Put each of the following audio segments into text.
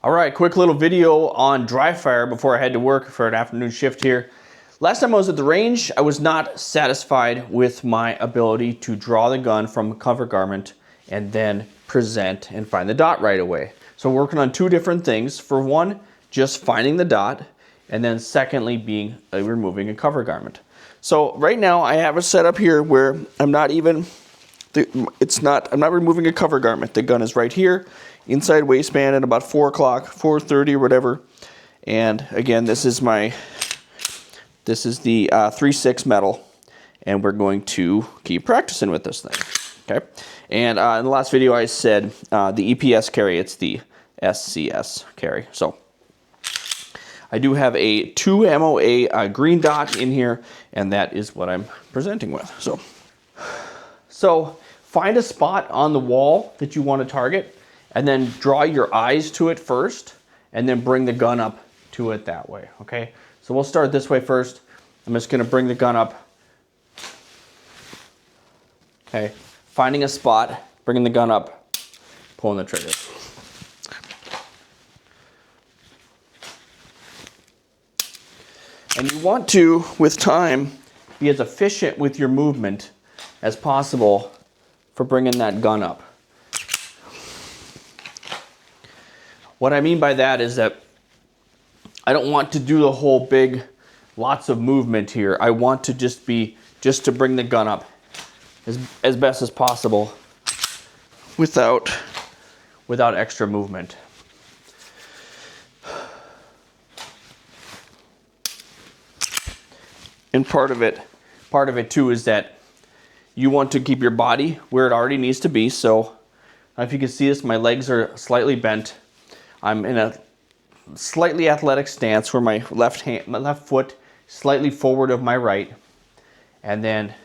All right, quick little video on dry fire before I head to work for an afternoon shift here. Last time I was at the range, I was not satisfied with my ability to draw the gun from a cover garment and then present and find the dot right away. So we're working on two different things. For one, just finding the dot, and then secondly being removing a cover garment. So right now I have it set up here where I'm not even, I'm not removing a cover garment. The gun is right here, inside waistband at about 4 o'clock, 4:30 or whatever. And again, this is the 3/6 metal, and we're going to keep practicing with this thing. Okay. And in the last video I said the EPS carry, it's the SCS carry. So I do have a 2 MOA green dot in here, and that is what I'm presenting with. So find a spot on the wall that you want to target, and then draw your eyes to it first, and then bring the gun up to it that way, okay? So we'll start this way first. I'm just gonna bring the gun up. Okay, finding a spot, bringing the gun up, pulling the trigger. And you want to, with time, be as efficient with your movement as possible for bringing that gun up. What I mean by that is that I don't want to do the whole big, lots of movement here. I want to just to bring the gun up as best as possible without extra movement. And part of it too is that you want to keep your body where it already needs to be. So if you can see this, my legs are slightly bent. I'm in a slightly athletic stance where my left foot slightly forward of my right. And then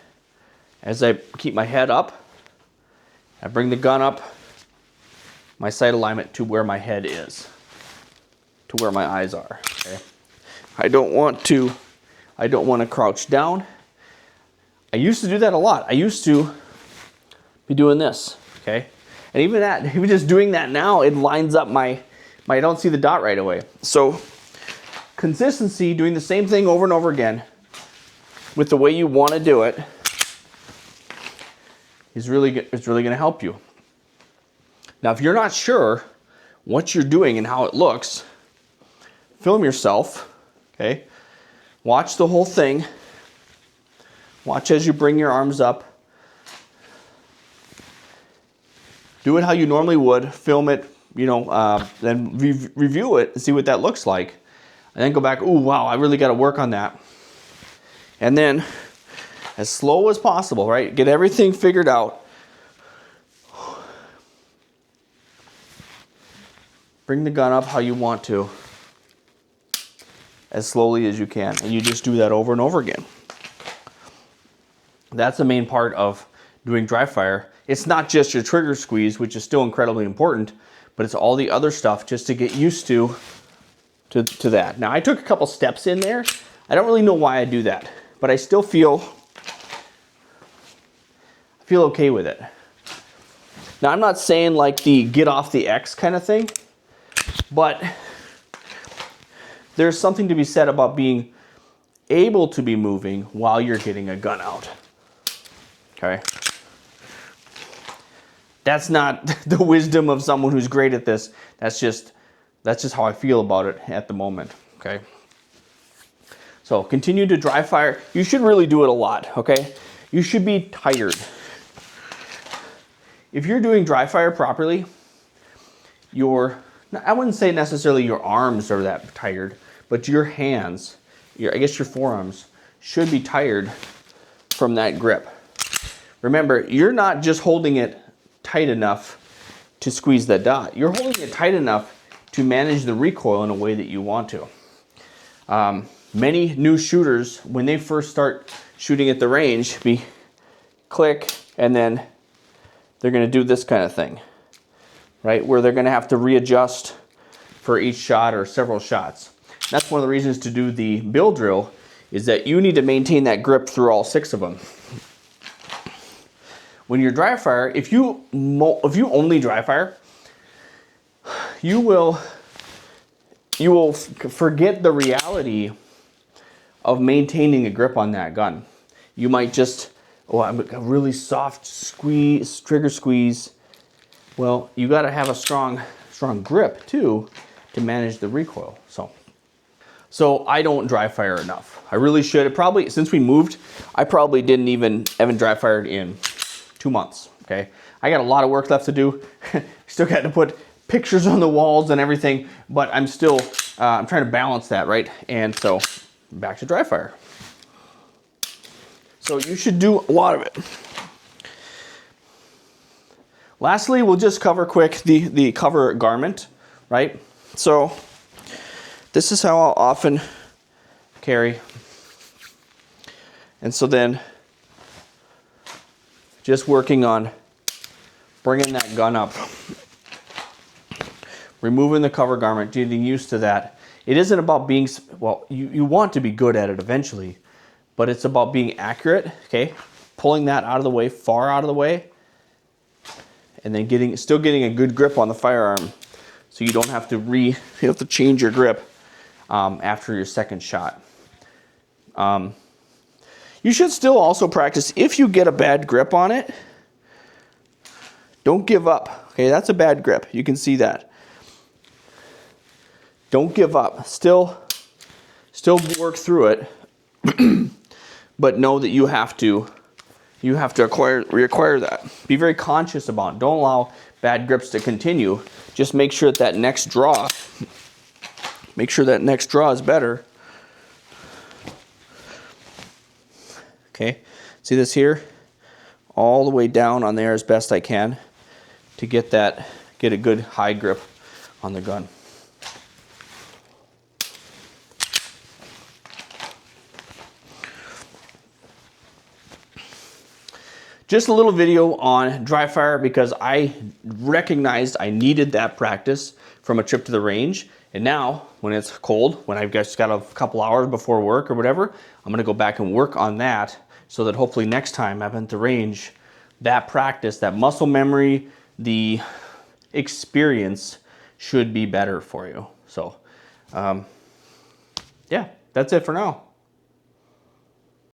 as I keep my head up, I bring the gun up, my sight alignment to where my head is, to where my eyes are. Okay? I don't want to crouch down. I used to do that a lot. I used to be doing this, okay? And even just doing that now, it lines up I don't see the dot right away. So consistency, doing the same thing over and over again with the way you want to do it is really going to help you. Now, if you're not sure what you're doing and how it looks, film yourself, okay? Watch the whole thing. Watch as you bring your arms up. Do it how you normally would. Film it, then review it and see what that looks like. And then go back, ooh, wow, I really got to work on that. And then, as slow as possible, right? Get everything figured out. Bring the gun up how you want to, as slowly as you can. And you just do that over and over again. That's the main part of doing dry fire. It's not just your trigger squeeze, which is still incredibly important, but it's all the other stuff just to get used to that. Now, I took a couple steps in there. I don't really know why I do that, but I still feel okay with it. Now, I'm not saying like the get off the X kind of thing, but there's something to be said about being able to be moving while you're getting a gun out. Okay? That's not the wisdom of someone who's great at this. That's just how I feel about it at the moment, okay? So continue to dry fire. You should really do it a lot, okay? You should be tired. If you're doing dry fire properly, I wouldn't say necessarily your arms are that tired, but your hands, I guess your forearms, should be tired from that grip. Remember, you're not just holding it tight enough to squeeze that dot. You're holding it tight enough to manage the recoil in a way that you want to. Many new shooters, when they first start shooting at the range, click, and then they're going to do this kind of thing, right? Where they're going to have to readjust for each shot or several shots. That's one of the reasons to do the bill drill, is that you need to maintain that grip through all 6 of them. When you're dry fire, if you only dry fire, you will you will forget the reality of maintaining a grip on that gun. You might just, oh, I'm a really soft squeeze, trigger squeeze. Well, you got to have a strong grip too to manage the recoil. So I don't dry fire enough. I really should. It probably, since we moved, I probably haven't dry fired in 2 months. Okay, I got a lot of work left to do. Still got to put pictures on the walls and everything, but I'm still I'm trying to balance that, right? And so back to dry fire. So you should do a lot of it. Lastly, we'll just cover quick the cover garment, right? So this is how I'll often carry. And so then just working on bringing that gun up, removing the cover garment, getting used to that. It isn't about being, well, you want to be good at it eventually, but it's about being accurate, okay? Pulling that out of the way, far out of the way, and then still getting a good grip on the firearm, so you don't have to change your grip after your second shot. You should still also practice, if you get a bad grip on it, don't give up. Okay, that's a bad grip. You can see that. Don't give up. Still work through it, but know that you have to reacquire that. Be very conscious about it. Don't allow bad grips to continue. Just make sure that next draw is better. Okay, see this here? All the way down on there as best I can to get a good high grip on the gun. Just a little video on dry fire because I recognized I needed that practice from a trip to the range. And now, when it's cold, when I've just got a couple hours before work or whatever, I'm gonna go back and work on that so that hopefully next time I'm at the range, that practice, that muscle memory, the experience should be better for you. So, yeah, that's it for now.